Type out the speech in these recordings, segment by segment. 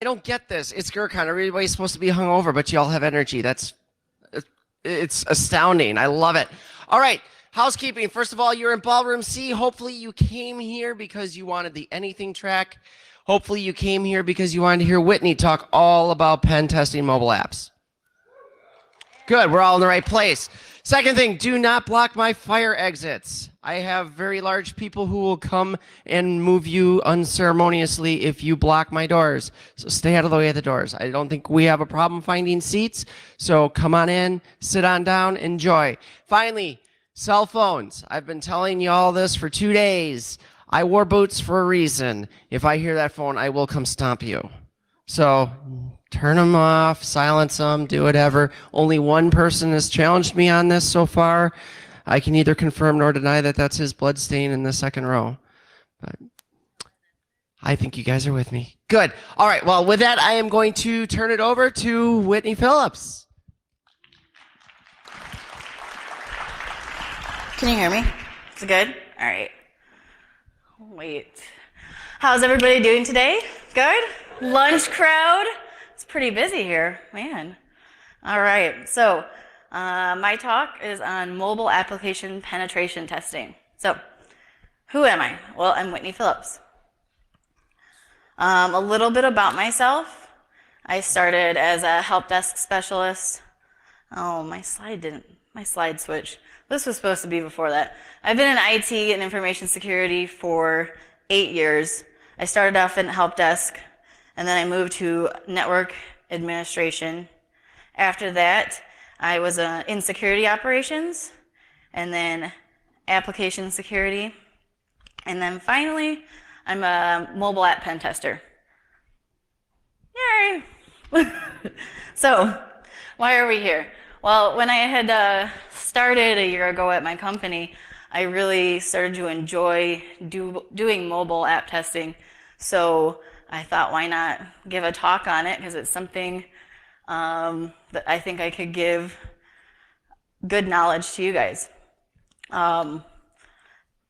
I don't get this. It's GrrCON. Everybody's supposed to be hungover, but y'all have energy. It's astounding. I love it. All right. Housekeeping. First of all, you're in Ballroom C. Hopefully you came here because you wanted the anything track. Hopefully you came here because you wanted to hear Whitney talk all about pen testing mobile apps. Good. We're all in the right place. Second thing, do not block my fire exits. I have very large people who will come and move you unceremoniously if you block my doors. So stay out of the way of the doors. I don't think we have a problem finding seats. So come on in, sit on down, enjoy. Finally, cell phones. I've been telling you all this for 2 days. I wore boots for a reason. If I hear that phone, I will come stomp you. So turn them off, silence them, do whatever. Only one person has challenged me on this so far. I can neither confirm nor deny that that's his blood stain in the second row. But I think you guys are with me. Good. All right. Well, with that, I am going to turn it over to Whitney Phillips. Can you hear me? Is it good? All right. Wait. How's everybody doing today? Good? Lunch crowd? It's pretty busy here, man. All right. So my talk is on mobile application penetration testing. So who am I? Well, I'm Whitney Phillips. A little bit about myself. I started as a help desk specialist. Oh, my slide switched. This was supposed to be before that. I've been in IT and information security for 8 years. I started off in help desk, and then I moved to network administration. After that, I was in security operations, and then application security, and then finally, I'm a mobile app pen tester. Yay! So, why are we here? Well, when I had started a year ago at my company, I really started to enjoy doing mobile app testing. So I thought, why not give a talk on it? Because it's something that I think I could give good knowledge to you guys. So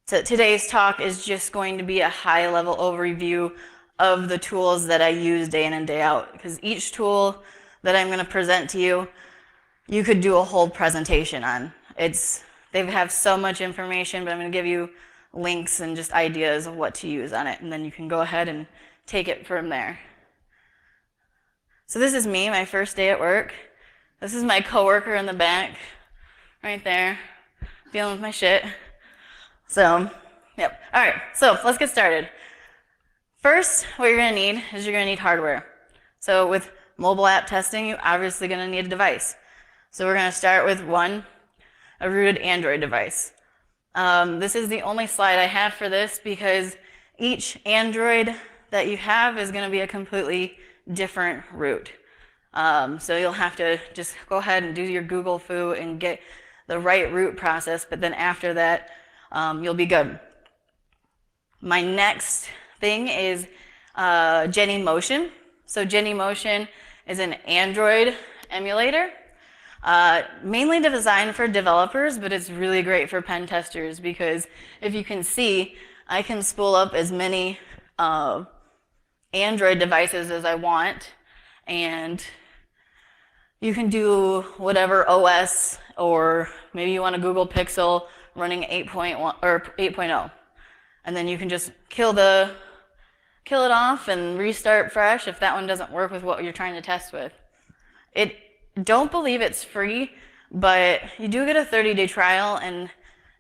today's talk is just going to be a high-level overview of the tools that I use day in and day out. Because each tool that I'm going to present to you, you could do a whole presentation on. They have so much information, but I'm going to give you links and just ideas of what to use on it, and then you can go ahead and take it from there. So this is me, my first day at work. This is my coworker in the back, right there, dealing with my shit. So, yep. All right, so let's get started. First, what you're going to need is you're going to need hardware. So with mobile app testing, you're obviously going to need a device. So we're going to start with a rooted Android device. This is the only slide I have for this because each Android that you have is going to be a completely different root. So you'll have to just go ahead and do your Google foo and get the right root process, but then after that, you'll be good. My next thing is Genymotion. So Genymotion is an Android emulator. Mainly designed for developers, but it's really great for pen testers because if you can see, I can spool up as many Android devices as I want, and you can do whatever OS, or maybe you want a Google Pixel running 8.1 or 8.0, and then you can just kill it off and restart fresh if that one doesn't work with what you're trying to test with. Don't believe it's free, but you do get a 30-day trial, and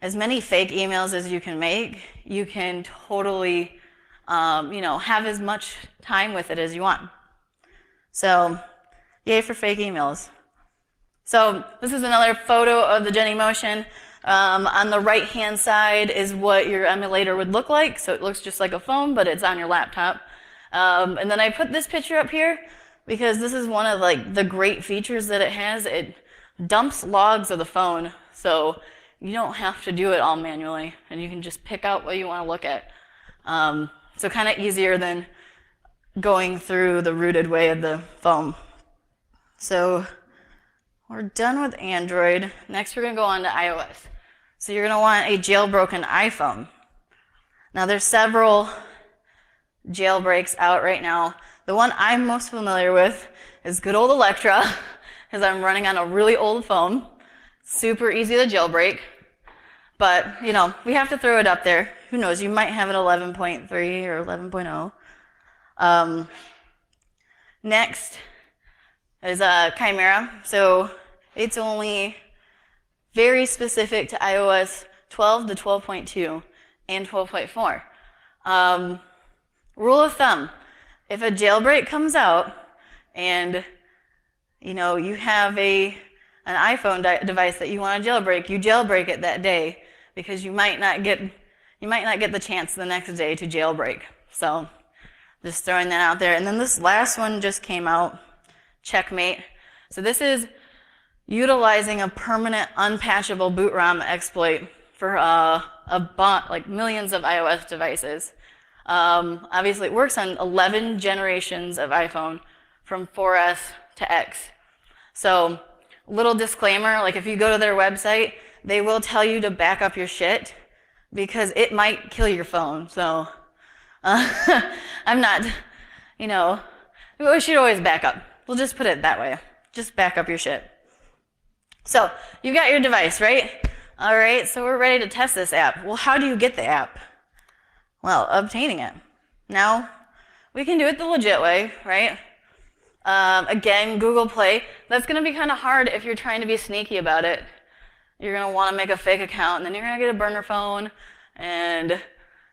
as many fake emails as you can make, you can totally, have as much time with it as you want. So, yay for fake emails. So this is another photo of the Genymotion. On the right-hand side is what your emulator would look like. So it looks just like a phone, but it's on your laptop. And then I put this picture up here because this is one of the great features that it has. It dumps logs of the phone, so you don't have to do it all manually, and you can just pick out what you want to look at. So kind of easier than going through the rooted way of the phone. So we're done with Android. Next we're going to go on to iOS. So you're going to want a jailbroken iPhone. Now there's several jailbreaks out right now. The one I'm most familiar with is good old Electra, because I'm running on a really old phone. Super easy to jailbreak. But, you know, we have to throw it up there. Who knows, you might have it 11.3 or 11.0. Next is Chimera. So it's only very specific to iOS 12 to 12.2 and 12.4. Rule of thumb, if a jailbreak comes out and you know you have an iPhone device that you want to jailbreak, you jailbreak it that day because you might not get the chance the next day to jailbreak. So just throwing that out there. And then this last one just came out, Checkmate. So this is utilizing a permanent unpatchable boot ROM exploit for like millions of iOS devices. Obviously, it works on 11 generations of iPhone from 4S to X. So, little disclaimer, like if you go to their website, they will tell you to back up your shit because it might kill your phone. So, I'm not, you know, we should always back up. We'll just put it that way. Just back up your shit. So, you got your device, right? All right, so we're ready to test this app. Well, how do you get the app? Well, obtaining it. Now, we can do it the legit way, right? Again, Google Play. That's going to be kind of hard if you're trying to be sneaky about it. You're going to want to make a fake account, and then you're going to get a burner phone and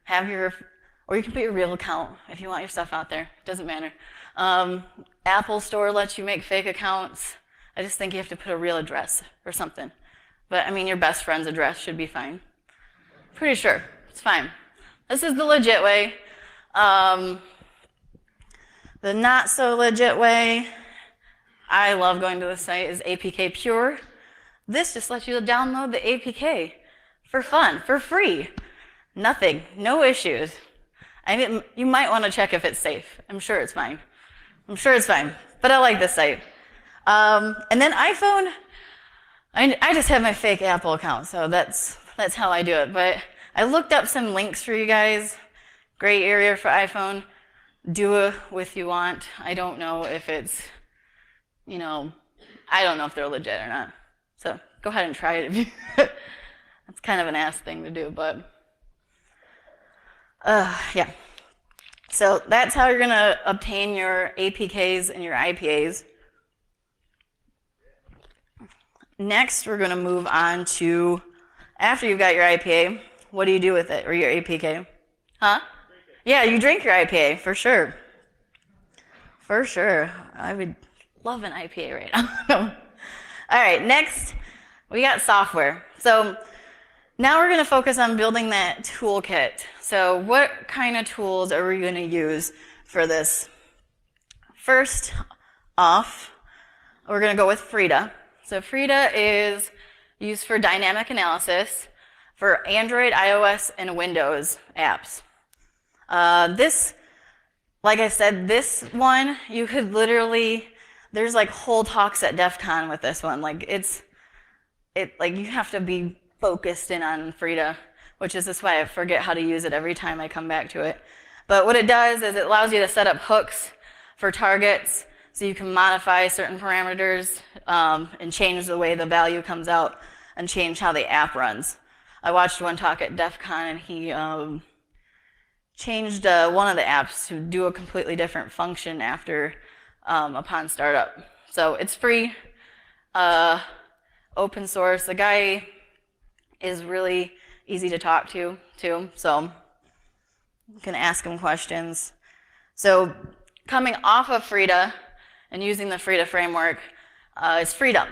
have or you can put your real account if you want your stuff out there. It doesn't matter. Apple Store lets you make fake accounts. I just think you have to put a real address or something. But, I mean, your best friend's address should be fine. Pretty sure. It's fine. This is the legit way. The not so legit way, I love going to the site, is APK Pure. This just lets you download the APK for fun, for free. Nothing, no issues. I mean, you might want to check if it's safe. I'm sure it's fine. I'm sure it's fine, but I like this site. And then iPhone, I just have my fake Apple account, so that's how I do it. But I looked up some links for you guys. Gray area for iPhone. Do it with you want. I don't know if it's, you know, I don't know if they're legit or not. So go ahead and try it if you. That's kind of an ass thing to do, but yeah. So that's how you're gonna obtain your APKs and your IPAs. Next, we're gonna move on to, after you've got your IPA, what do you do with it, or your APK? Huh? Yeah, you drink your IPA, for sure. For sure. I would love an IPA right now. All right, next, we got software. So now we're going to focus on building that toolkit. So what kind of tools are we going to use for this? First off, we're going to go with Frida. So Frida is used for dynamic analysis for Android, iOS, and Windows apps. This, like I said, this one, you could literally, there's like whole talks at GrrCON with this one. Like like you have to be focused in on Frida, which is why I forget how to use it every time I come back to it. But what it does is it allows you to set up hooks for targets so you can modify certain parameters and change the way the value comes out and change how the app runs. I watched one talk at GrrCON and he changed one of the apps to do a completely different function upon startup. So it's free, open source. The guy is really easy to talk to too, so you can ask him questions. So coming off of Frida and using the Frida framework is Freedom.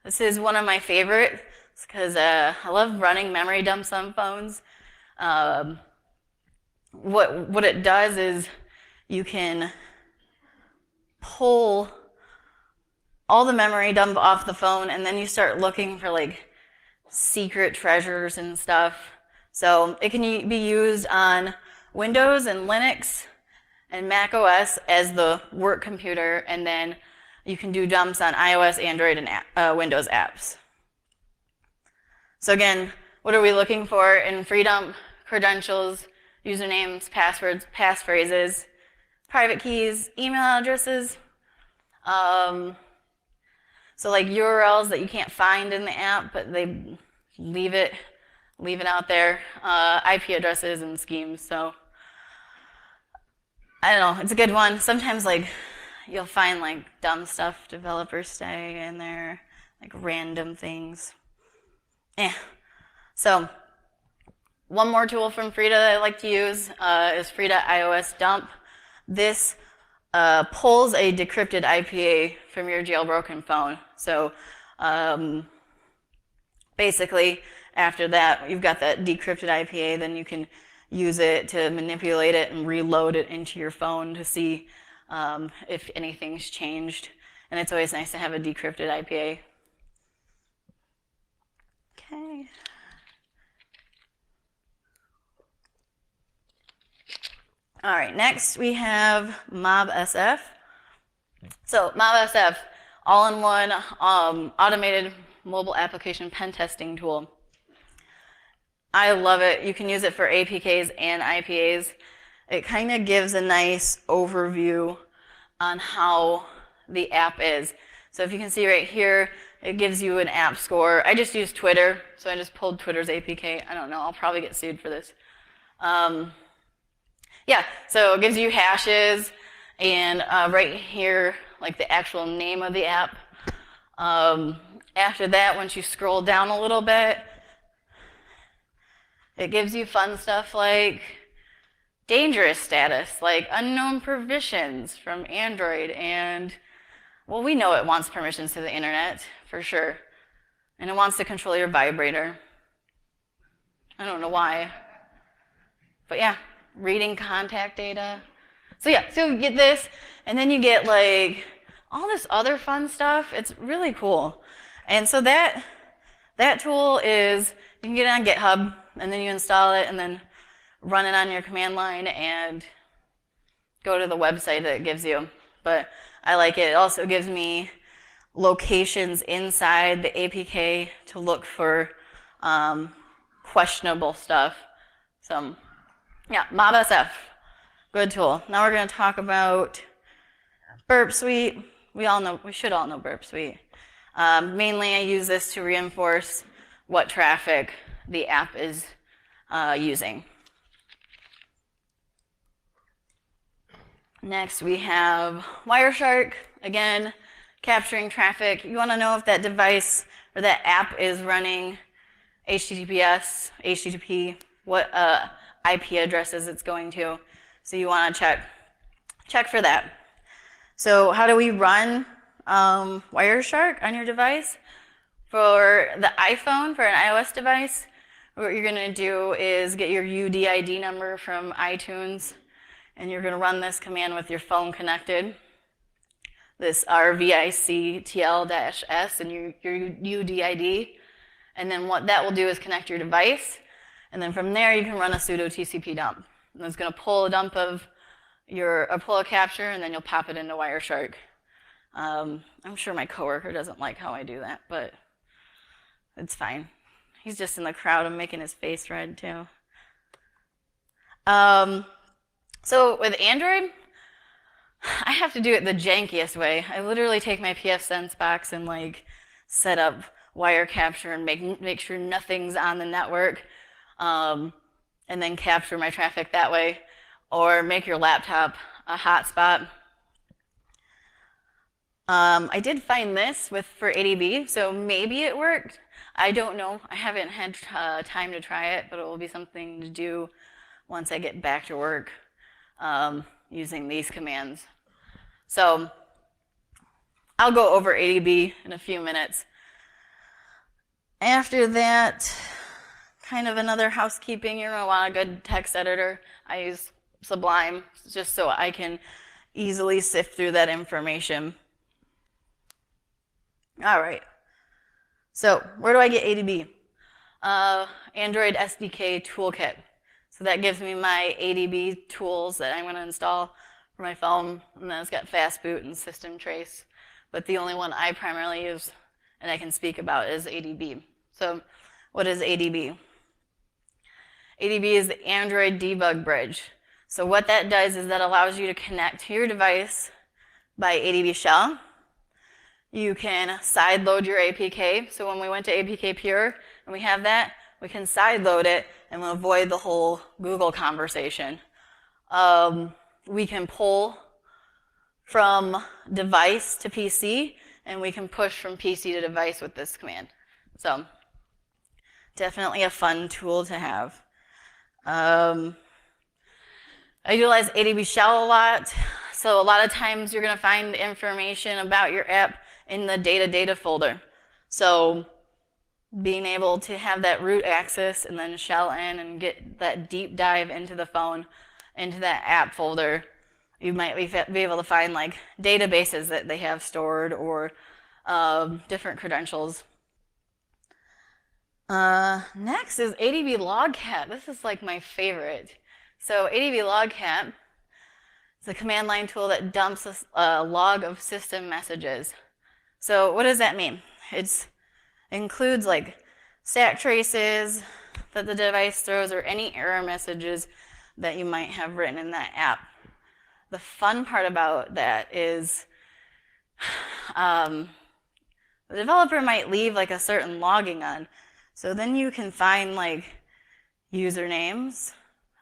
This is one of my favorites because I love running memory dumps on phones. What it does is you can pull all the memory dump off the phone and then you start looking for like secret treasures and stuff. So it can be used on Windows and Linux and Mac OS as the work computer, and then you can do dumps on iOS, Android, and Windows apps. So again, what are we looking for in Freedom? Credentials, usernames, passwords, passphrases, private keys, email addresses. So like URLs that you can't find in the app, but they leave it out there. IP addresses and schemes. So I don't know, it's a good one. Sometimes like you'll find like dumb stuff developers say in there, like random things. So one more tool from Frida that I like to use is Frida iOS dump. This pulls a decrypted IPA from your jailbroken phone. So basically, after that, you've got that decrypted IPA, then you can use it to manipulate it and reload it into your phone to see if anything's changed. And it's always nice to have a decrypted IPA. Okay. All right, next we have MobSF. So MobSF, all-in-one automated mobile application pen testing tool. I love it. You can use it for APKs and IPAs. It kind of gives a nice overview on how the app is. So if you can see right here, it gives you an app score. I just used Twitter, so I just pulled Twitter's APK. I don't know, I'll probably get sued for this. Yeah, so it gives you hashes, and right here, like the actual name of the app. After that, once you scroll down a little bit, it gives you fun stuff like dangerous status, like unknown permissions from Android, and, well, we know it wants permissions to the internet, for sure. And it wants to control your vibrator. I don't know why. But yeah. Reading contact data. So yeah, so you get this, and then you get like all this other fun stuff. It's really cool. And so that tool is, you can get it on GitHub, and then you install it, and then run it on your command line, and go to the website that it gives you. But I like it. It also gives me locations inside the APK to look for questionable stuff. So yeah, MobSF, good tool. Now we're going to talk about Burp Suite. We should all know Burp Suite. Mainly I use this to reinforce what traffic the app is using. Next we have Wireshark, again, capturing traffic. You want to know if that device or that app is running HTTPS, HTTP, what IP addresses it's going to. So you want to check for that. So how do we run Wireshark on your device? For the iPhone, for an iOS device, what you're going to do is get your UDID number from iTunes, and you're going to run this command with your phone connected. This RVICTL-S and your UDID. And then what that will do is connect your device. And then from there, you can run a sudo TCP dump. And it's going to pull a dump of pull a capture, and then you'll pop it into Wireshark. I'm sure my coworker doesn't like how I do that, but it's fine. He's just in the crowd. I'm making his face red, too. So with Android, I have to do it the jankiest way. I literally take my pfSense box and like set up wire capture and make sure nothing's on the network. And then capture my traffic that way, or make your laptop a hotspot. I did find this for ADB, so maybe it worked. I don't know. I haven't had time to try it, but it will be something to do once I get back to work using these commands. So I'll go over ADB in a few minutes. After that, kind of another housekeeping, you're going to want a good text editor. I use Sublime just so I can easily sift through that information. All right. So where do I get ADB? Android SDK Toolkit. So that gives me my ADB tools that I'm going to install for my phone. And then it's got fast boot and system trace. But the only one I primarily use and I can speak about is ADB. So what is ADB? ADB is the Android Debug Bridge. So what that does is that allows you to connect to your device by ADB shell. You can side load your APK. So when we went to APK Pure and we have that, we can side load it and we'll avoid the whole Google conversation. We can pull from device to PC, and we can push from PC to device with this command. So definitely a fun tool to have. I utilize ADB shell a lot. So a lot of times you're going to find information about your app in the data folder. So being able to have that root access and then shell in and get that deep dive into the phone, into that app folder, you might be able to find like databases that they have stored or different credentials. Next is ADB Logcat. This is like my favorite. So ADB Logcat is a command line tool that dumps a log of system messages. So what does that mean? It includes like stat traces that the device throws or any error messages that you might have written in that app. The fun part about that is the developer might leave like a certain logging on. So then you can find like usernames,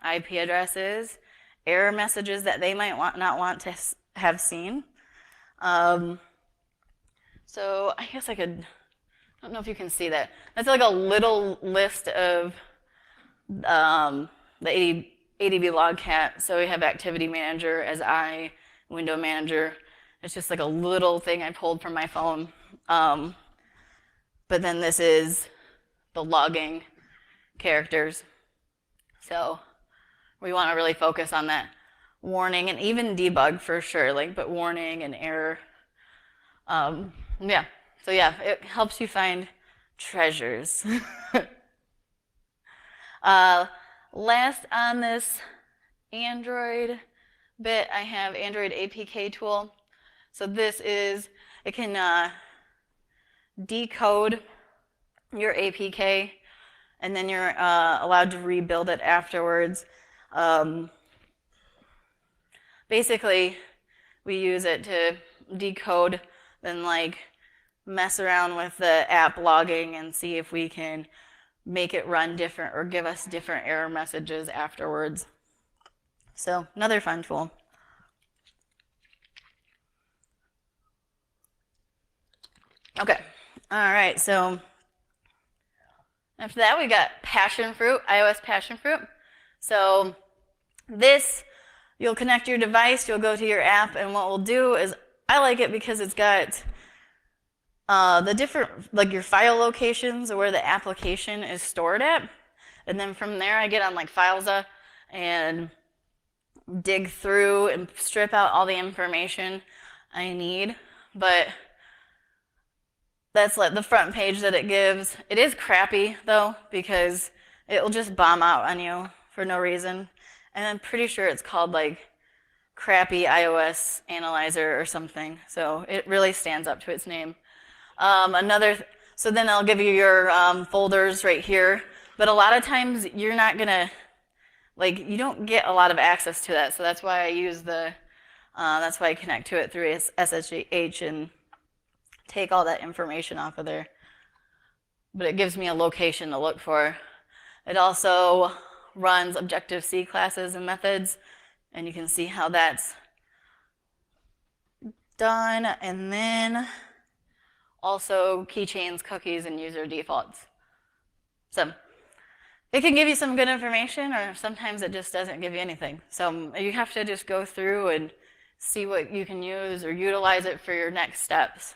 IP addresses, error messages that they might not want to have seen. So I guess I don't know if you can see that. That's like a little list of the ADB Logcat. So we have Activity Manager as Window Manager. It's just like a little thing I pulled from my phone. But then this is the logging characters. So we want to really focus on that warning and even debug for sure, but warning and error. Yeah, so yeah, it helps you find treasures. Last on this Android bit, I have Android APK tool. So this is, it can decode your APK, and then you're allowed to rebuild it afterwards. Basically, we use it to decode, then mess around with the app logging and see if we can make it run different or give us different error messages afterwards. So another fun tool. Okay, all right, so after that we got passion fruit, iOS passion fruit. So this, you'll connect your device, you'll go to your app, and what we'll do is, I like it because it's got the different, your file locations or where the application is stored at. And then from there I get on Filesa and dig through and strip out all the information I need. But that's the front page that it gives. It is crappy though, because it will just bomb out on you for no reason. And I'm pretty sure it's called crappy iOS analyzer or something. So it really stands up to its name. So then I'll give you your folders right here. But a lot of times you're not gonna, you don't get a lot of access to that. So that's why I use that's why I connect to it through SSH and take all that information off of there. But it gives me a location to look for. It also runs Objective-C classes and methods, and you can see how that's done. And then also keychains, cookies, and user defaults. So it can give you some good information, or sometimes it just doesn't give you anything. So you have to just go through and see what you can use or utilize it for your next steps.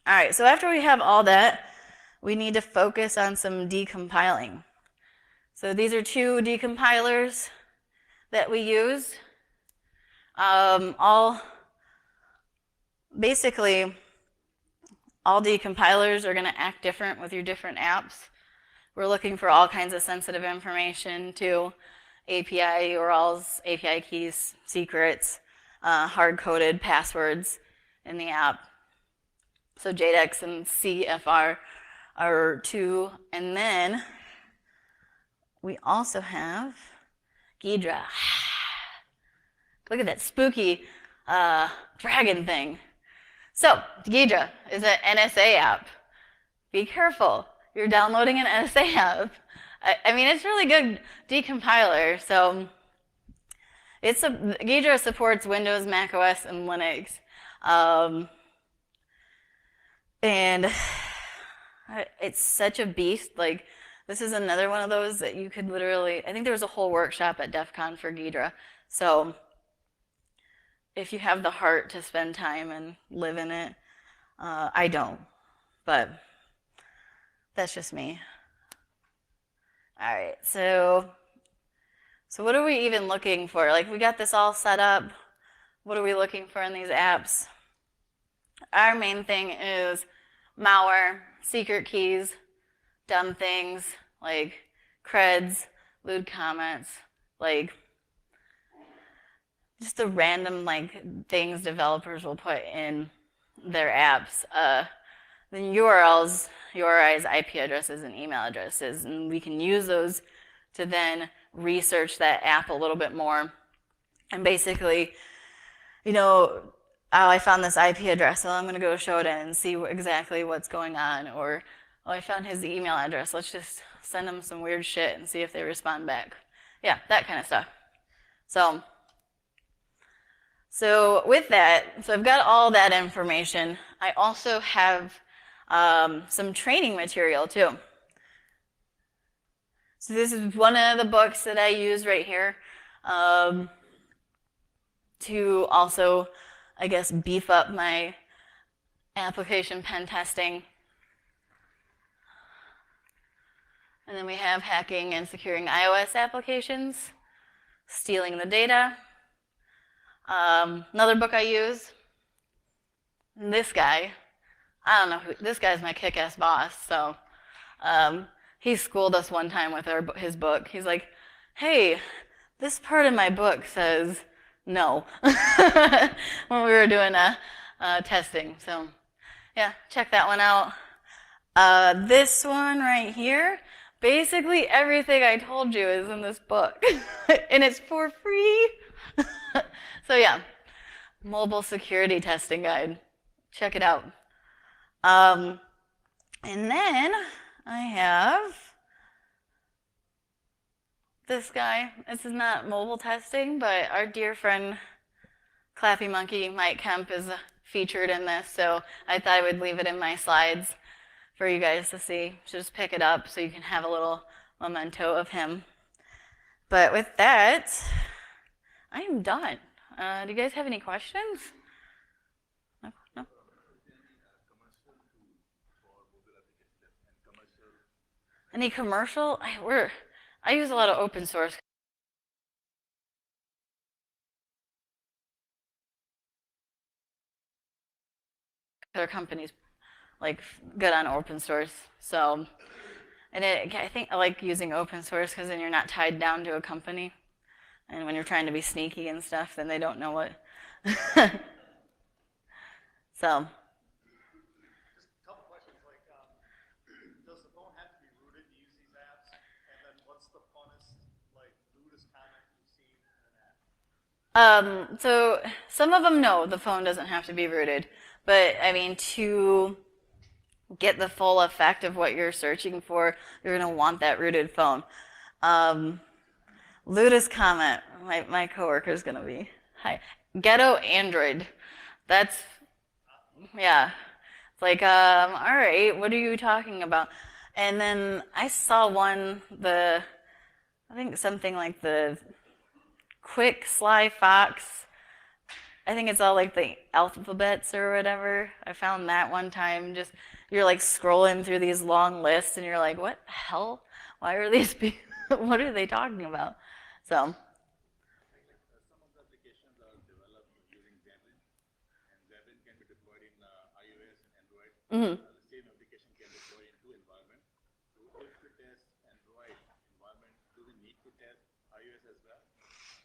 All right, so after we have all that, we need to focus on some decompiling. So these are two decompilers that we use. Basically, all decompilers are going to act different with your different apps. We're looking for all kinds of sensitive information to API URLs, API keys, secrets, hard-coded passwords in the app. So JDEX and CFR are two. And then we also have GrrCON. Look at that spooky dragon thing. So, GrrCON is an NSA app. Be careful. You're downloading an NSA app. I mean, it's really good decompiler. So, GrrCON supports Windows, Mac OS, and Linux. And it's such a beast. Like, this is another one of those that you could literally, I think there was a whole workshop at DEF CON for GrrCON. So, if you have the heart to spend time and live in it, I don't. But that's just me. All right, so what are we even looking for? Like, we got this all set up. What are we looking for in these apps? Our main thing is malware, secret keys, dumb things like creds, lewd comments, like just the random like things developers will put in their apps. Then URLs, URIs, IP addresses, and email addresses, and we can use those to then research that app a little bit more. And basically, you know, oh, I found this IP address, so I'm going to go show it in and see exactly what's going on. Or, oh, I found his email address. Let's just send them some weird shit and see if they respond back. Yeah, that kind of stuff. So with that, so I've got all that information. I also have some training material too. So this is one of the books that I use right here to also, I guess, beef up my application pen testing. And then we have hacking and securing iOS applications, stealing the data. Another book I use, this guy, I don't know who, this guy's my kick-ass boss, so he schooled us one time with his book. He's like, hey, this part of my book says no, when we were doing testing. So yeah, check that one out. This one right here, basically everything I told you is in this book, and it's for free. So yeah, mobile security testing guide. Check it out. And then I have this guy. This is not mobile testing, but our dear friend Clappy Monkey Mike Kemp is featured in this, so I thought I would leave it in my slides for you guys to see. Just pick it up so you can have a little memento of him. But with that, I am done. Do you guys have any questions? No? Any commercial? I use a lot of open source. Other companies like good on open source. So, and I think I like using open source because then you're not tied down to a company. And when you're trying to be sneaky and stuff, then they don't know what. So. Just a couple questions, like, does the phone have to be rooted to use these apps? And then what's the funnest, like, rudest comment you've seen in an app? So some of them, no, the phone doesn't have to be rooted. But, I mean, to get the full effect of what you're searching for, you're going to want that rooted phone. Lewdest comment, my coworker is going to be, hi, ghetto Android. That's, yeah. It's like, all right, what are you talking about? And then I saw one, I think something like the quick sly fox. I think it's all like the alphabets or whatever. I found that one time. Just, you're like scrolling through these long lists and you're like, what the hell? Why are these people, what are they talking about? So. Some of the applications are developed using Xamarin, and Xamarin can be deployed in iOS and Android. Mm-hmm. The same application can deploy in two environments. So if to test Android environment, do we need to test iOS as well,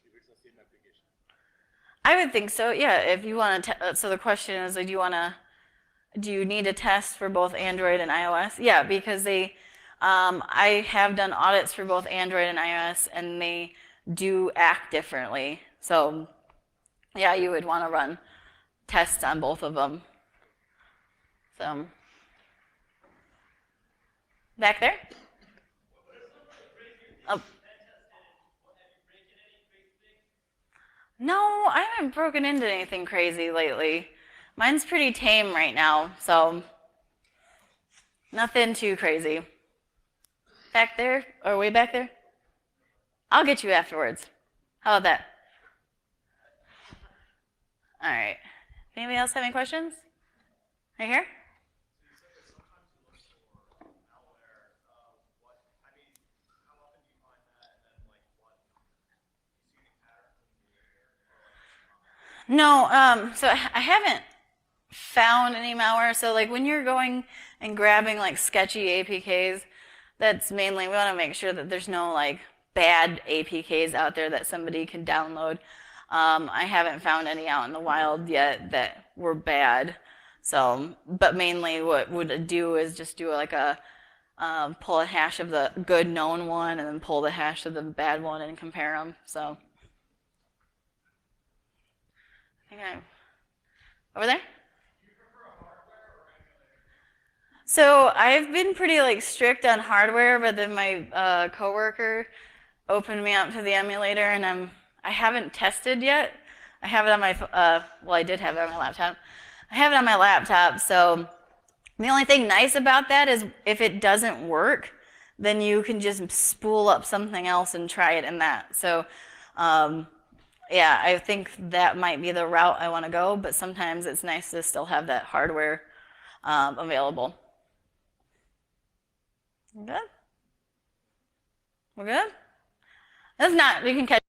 if it's the same application? I would think so, yeah. If you want to, so the question is, like, do you need a test for both Android and iOS? Yeah, because I have done audits for both Android and iOS, and they do act differently. So yeah, you would want to run tests on both of them. So back there? Oh. No, I haven't broken into anything crazy lately. Mine's pretty tame right now, so nothing too crazy. Back there, or way back there? I'll get you afterwards. How about that? All right. Anybody else have any questions? Right here? No, so I haven't found any malware. So like when you're going and grabbing like sketchy APKs, that's mainly, we want to make sure that there's no like bad APKs out there that somebody can download. I haven't found any out in the wild yet that were bad. So, but mainly what would do is just do like a pull a hash of the good known one and then pull the hash of the bad one and compare them. So, okay. Over there? So I've been pretty like strict on hardware, but then my coworker opened me up to the emulator, and I haven't tested yet. I have it on my well, I did have it on my laptop. I have it on my laptop, so the only thing nice about that is if it doesn't work, then you can just spool up something else and try it in that. So yeah, I think that might be the route I want to go, but sometimes it's nice to still have that hardware available. Good? We're good? If not, we can catch